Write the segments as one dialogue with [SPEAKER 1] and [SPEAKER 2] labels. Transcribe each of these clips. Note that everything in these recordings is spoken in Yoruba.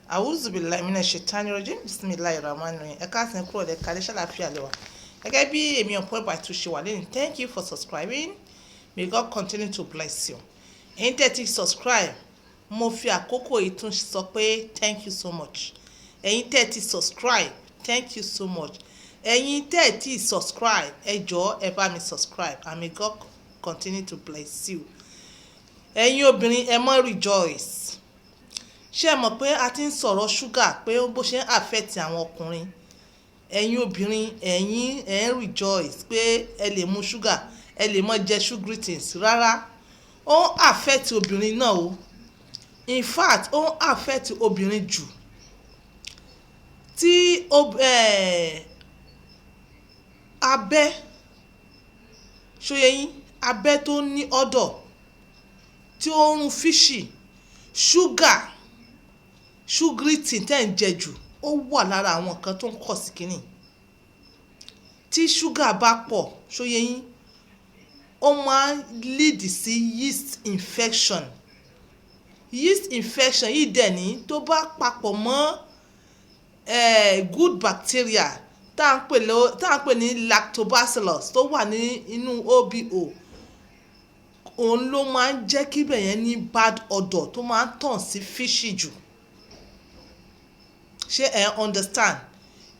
[SPEAKER 1] Awuzu billahi minash shaitani rajim bismillahir rahmanir rahim. Ẹ káàsán kúrò lẹ kálẹ́ ṣàlàáfíà lẹ́wà. Gẹ́gẹ́ bí èmi ọ̀pọ̀ ìgbà tó ṣe wà lẹ́nu, thank you for subscribing. May God continue to bless you. Ẹ̀yin tẹ́ ti subscribe, mo fi àkókò yìí tún sọ pé thank you so much. Ẹ̀yin tẹ́ ti subscribe, thank you so much. Ẹ̀yin tẹ́ ti subscribe, ẹ jọ̀ọ́ ẹ bá mi subscribe and may God continue to bless you. Ẹ̀yin obìnrin ẹ mọ́ rejoice. Ṣé ẹ mọ̀ pé a ti ń sọ̀rọ̀ ṣúgà pé bó ṣe ń affect àwọn ọkùnrin? Ẹ̀yin obìnrin ẹ̀yin ẹ̀ ń rejoice pé ẹ lè mu ṣúgà, ẹ lè mọ jẹ sugary things rárá. Ó ń affect obìnrin náà o. In fact ó ń affect obìnrin jù. Tí abẹ́ ṣóyẹ yín, abẹ́ tó ní ọ̀dọ̀ tí ó ń rún fíṣì, ṣúgà, sugary tí tẹ́ ń jẹ jù ó wà lára àwọn nǹkan tó ń kọ̀ sí kínní. Tí ṣúgà bá pọ̀ ṣóyẹ yín, ó máa ń lead sí yeast infection. Yeast infection yìí dẹ̀ ní tó bá papọ̀ mọ́ good bacteria tá à ń pè ní lactobacillus tó wà ní inú OBO, òun ló máa ń jẹ́ kí ibẹ̀ yẹn ní bad odor tó máa ń tàn sí fishy jù. Ṣé ẹ understand?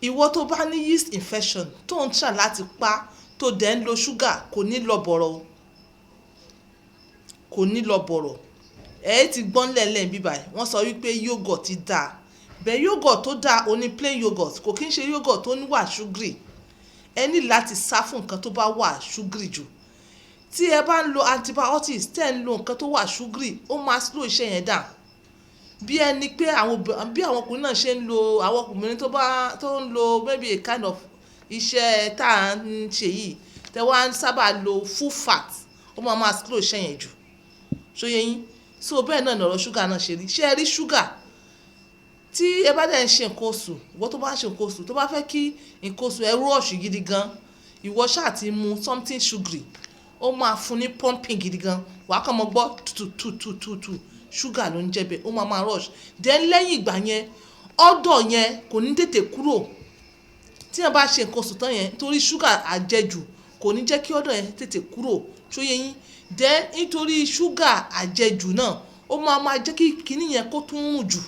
[SPEAKER 1] Ìwọ tó bá ní yeast infection tó ń try láti pa tó dẹ̀ ń lo ṣúgà kò ní lọ bọ̀rọ̀ o, kò ní lọ bọ̀rọ̀. Ẹ ti gbọ́n lẹ́lẹ́ bíbá ẹ̀ wọ́n sọ wípé yogurt ti dáa, bẹ́ẹ̀ yogurt tó dáa ó ní plain yogurt, kò kí ń ṣe yogurt tó ní wà sugary. Ẹ ní láti sá fún nǹkan tó bá wà sugary jù. Tí ẹ bá ń lo antibiotics tẹ́ ń lo nǹkan tó wà sugary, ó máa slow iṣẹ́ yẹn down. Bí ẹni pé bí àwọn ọkùnrin náà ṣe ń lo, àwọn ọkùnrin tó ń lo maybe a kind of iṣẹ́ tá à ń ṣe yìí tẹ́ wá ń sábà lo full fat, ó máa slow iṣẹ́ yẹn jù. Ṣóyẹ yín? So bẹ́ẹ̀ náà lọ̀rọ̀ ṣúgà náà ṣe rí. Ṣé ẹ rí ṣúgà? Tí ẹ bá dẹ̀ ń ṣe nǹkan oṣù, ìwọ tó bá ń ṣe nǹkan oṣù tó bá fẹ́ kí nǹkan oṣù ẹ rush gidi gan, ìwọ ṣáà ti mu something sugary, ó máa fún ní pumping gidi gan. Wàá kàn mọ́ gbọ́ tutu ṣúgà ló ń jẹ́ bẹ́ẹ̀, ó máa rush. Then lẹ́yìn ìgbà yẹn ọ̀dọ̀ yẹn kò ní tètè kúrò. Tí ẹ bá ṣe nǹkan oṣù tán yẹn torí ṣúgà àjẹjù kò ní jẹ́ kí ọ̀dọ̀ yẹn tètè kúrò. Ṣóyẹ yín? Then nítorí ṣúgà àjẹjù náà ó máa jẹ́ kí kinní yẹn kó tún rùn jù.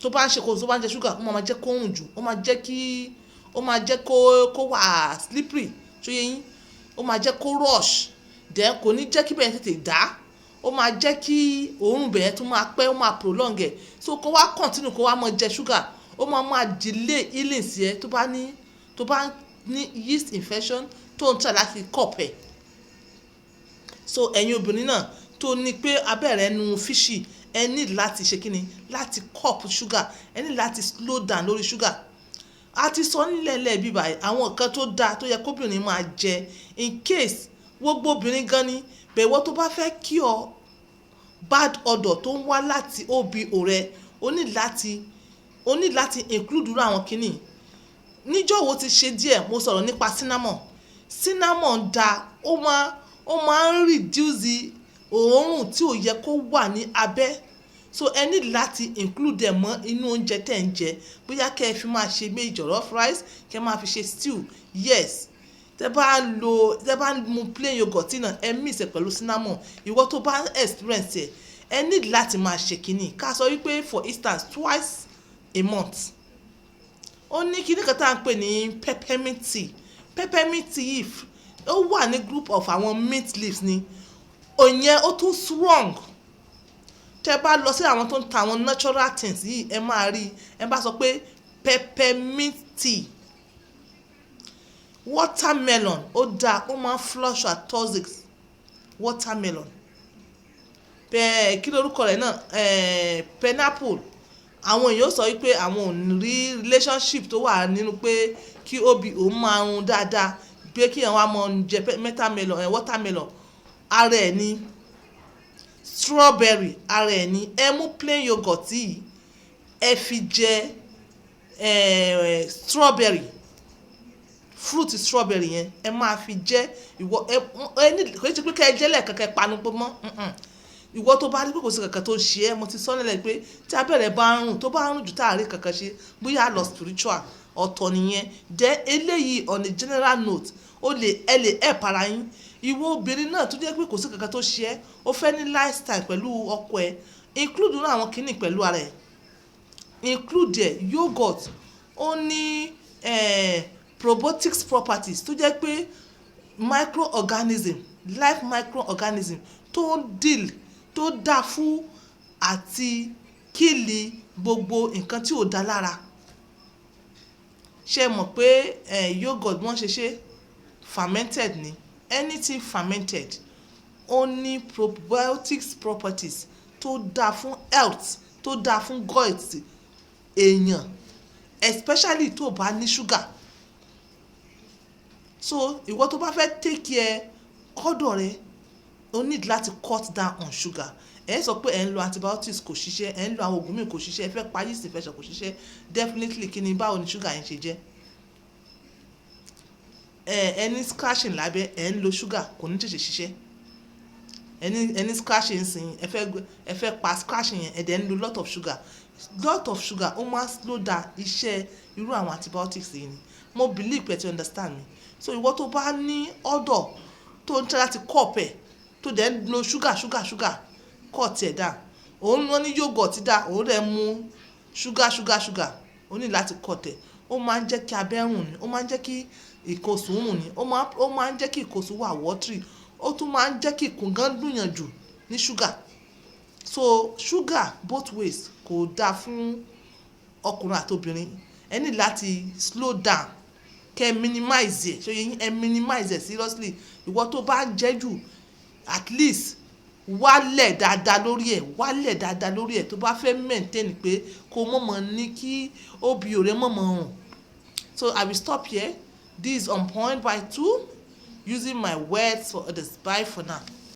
[SPEAKER 1] Tó bá ń ṣe kó tó bá ń jẹ ṣúgà ó máa jẹ́ kó rùn jù, ó máa jẹ́ kó wà slippery. Ṣóyẹ yín? Ó máa jẹ́ kó rush. Then kò ní jẹ́ kí bẹ́ẹ̀ tètè dá. Ó máa jẹ́ kí òórùn bẹ́ẹ̀ tún máa pẹ́, ó máa prolong ẹ̀. So kó wá continue kó wá mọ jẹ ṣúgà, ó máa delay healing sí ẹ tó bá ní yeast infection tó ń try láti cope ẹ̀. So ẹ̀yin obìnrin náà tó ní pé abẹ́rẹ́ nu fishy, ẹ ní láti ṣe kíni láti cope ṣúgà, ẹ ní láti slow down lórí ṣúgà. A ti sọ nílẹ̀ẹ́lẹ̀ bíbá àwọn nǹkan tó dáa tó yẹ kóbìnrin máa jẹ in case gbogbo obìnrin gan ni bẹ̀wọ̀ tó bá fẹ́ kí ọ bad odor tó ń wá láti OBO rẹ, o ní láti include irú àwọn kíní. Níjọ́ wo ti ṣe díẹ̀ mo sọ̀rọ̀ nípa cinnamon dáa, ó máa ń reduce òórùn tí ò yẹ kó wà ní abẹ́. So ẹ ní láti include ẹ̀ mọ́ inú oúnjẹ tẹ́ ń jẹ, bóyá kẹ́ ẹ fi máa ṣe bí jollof rice, kẹ́ ẹ máa fi ṣe stew. Yes, tẹ́ bá mu plain yogurt náà ẹ mix ẹ̀ pẹ̀lú cinnamon. Ìwọ tó bá experience ẹ ní láti máa ṣe kíní. Ká sọ wípé for instance twice a month. Ó ní kíní kan tá à ń pè ní peppermint tea. Peppermint tea yìí ó wà ní group of àwọn mint leaves ni. Òyìn ó tún strong. Tẹ́ bá lọ sí àwọn tó ń ta àwọn natural things yìí ẹ máa rí, ẹ bá sọ pé peppermint tea. Watermelon ó dáa, ó máa ń flush out toxics. Watermelon. Kí lórúkọ rẹ̀ náà? Pineapple. Àwọn èèyàn sọ wípé àwọn ò ní rí relationship tó wà nínú pé kí OBO máa run dáadáa pé kí àwọn àmọ́ jẹ watermelon. Ara ẹ̀ ní strawberry, ara ẹ̀ ní ẹ mú plain yogurt yìí ẹ fi jẹ strawberry, fruit strawberry yẹn ẹ máa fi jẹ ìwọ ẹ ní kò tí pé kẹ́ ẹ jẹ lẹ́ẹ̀kan kẹ́ panu pọ̀ mọ́. ìwọ tó bá rí pé kò sí kankan tó ṣe é, mo ti sọ nílẹ̀ pé tí abẹ́rẹ́ bá ń rùn tó bá ń rùn jù tá a rí kankan ṣe bóyá lọ spiritual ọ̀tọ̀ nìyẹn. then eléyìí on a general note ẹ lè help ara yín. ìwọ obìnrin náà tó jẹ́ pé kò sí kankan tó ṣe é, ó fẹ́ ní lifestyle pẹ̀lú ọkọ ẹ̀, include àwọn kìíní pẹ̀lú ara ẹ̀, include yogurt ó ní probiotics properties tó jẹ́ pé life microorganism tó ń deal tó dáa fún àti kíìlì gbogbo nǹkan tí ò dá lára. ṣé mọ̀ pé yogurt wọ́n ṣe fermented ni, anything fermented ó ní probiotics properties tó dáa fún health, tó dáa fún gut èèyàn, especially tó bá ní sugar. so ìwọ tó bá fẹ́ take care ọ̀dọ̀ rẹ o need láti cut down on sugar. ẹ sọ pé ẹ ń lo antibiotics kò ṣiṣẹ́, ẹ ń lo àwọn oògùn míì kò ṣiṣẹ́, ẹ fẹ́ pa yeast infection kò ṣiṣẹ́, definitely kí ni báwo ni sugar yẹn ṣe jẹ́. ẹni scratching lábẹ́ ẹ ń lo sugar kò ní tètè ṣiṣẹ́. ẹni scratching sìn ẹ fẹ́ pa scratching yẹn ẹ dẹ̀ ń lo lot of sugar ó máa slow down iṣẹ́ irú àwọn antibiotics yìí ni. mo believe pé you understand me. so ìwọ tó bá ní ọ̀dọ̀ tó ń tẹ́ láti cup ẹ̀ tó dẹ̀ ń lo sugar cut ẹ̀ dà, òun wọn ní yogurt dà, òun rẹ̀ mú sugar ó ní láti cut ẹ̀. ó máa ń jẹ́ kí abẹ́ rùn ni, ó máa ń jẹ́ kí ìkòsùn rùn ni, ó máa ń jẹ́ kí ìkòsùn wà watery, ó tún máa ń jẹ́ kí ìkùn gan dùnyàn jù ní sugar. so sugar both ways kò dáa fún ọkùnrin àti obìnrin. ẹ ní láti slow down kẹ́ minimize ẹ̀, ṣé ẹ minimize ẹ̀ seriously. ìwọ tó bá ń jẹ jù at least wálẹ̀ dáadáa lórí ẹ̀ tó bá fẹ́ maintain pé kó mọ̀mọ́ ní kí obì rẹ̀ mọ̀mọ́ rùn. so I will stop here. This is on point by 2 using my words for others. Bye for now.